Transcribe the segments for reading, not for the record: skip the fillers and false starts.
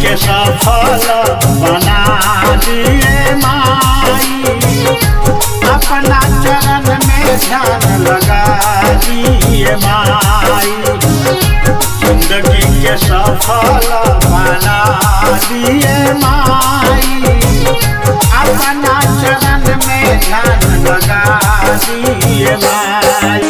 के सफल बना दिए माई, अपना चरण में ध्यान लगा दिए माई। जिंदगी के सफल बना दिए माई, अपना चरण में ध्यान लगा दिए माई।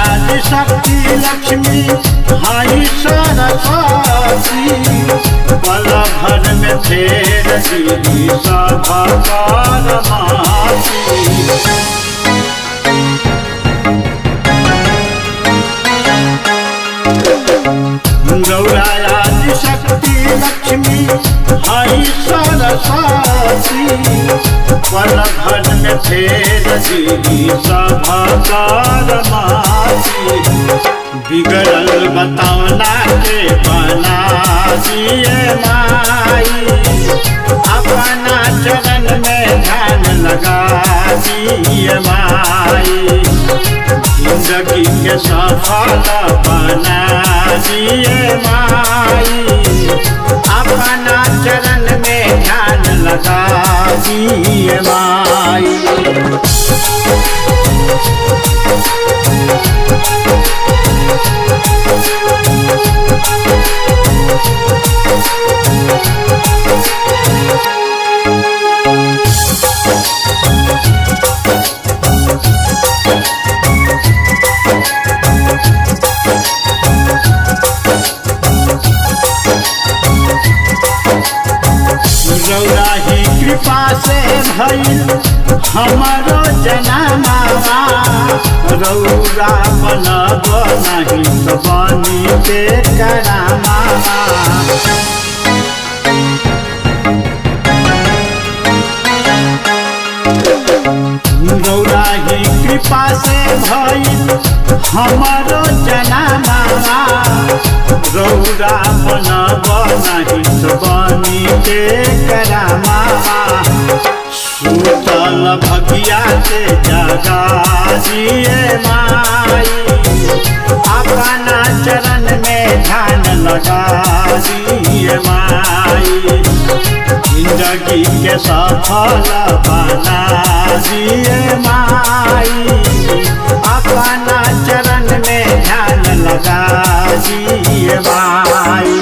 आदि शक्ति लक्ष्मी हाई सरस्वती, पल भर में फेर दी सब परमासी। गौरा आदि शक्ति लक्ष्मी हाई सरस्वती, पल भर में फेर दी सब परमासी। बिगड़ल बतावना के बना दिए माई, अपना चरण में ध्यान लगा दिए माई। जिंदगी के सफल बना दिए माई, अपना चरण में ध्यान लगा दिए माई। गौरा ही कृपा से भइल हमारो जन्मवा, रौरा बनब नहीं तो बनी के करामावा। गौरा ही कृपा से भइल हमारो जन्मवा, रौरा बनब नहीं तो बनी के करामावा। सुतल भगिया के जगा दिए माई, अपना चरण में ध्यान लगा दिए माई। जिंदगी के सफल बना दिए माई, अपना चरण में ध्यान लगा दिए माई।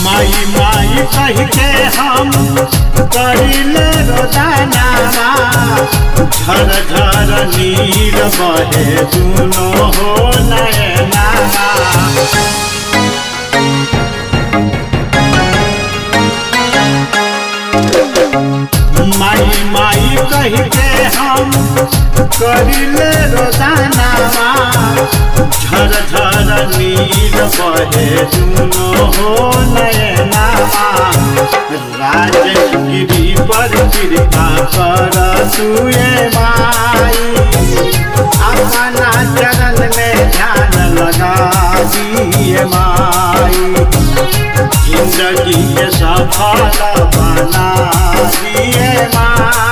माई माई कह के हम करिले रोजाना, झर झर नीर बहे दुनो हो नैना। माई माई कह के हम करिले रोजाना, झर झर नीर बहे दुनो हो नैना। राजगिरी पर कृपा कर सुए माई, अपना चरण में ध्यान लगा दिए माई। जिंदगी के सफल बना दिए माई,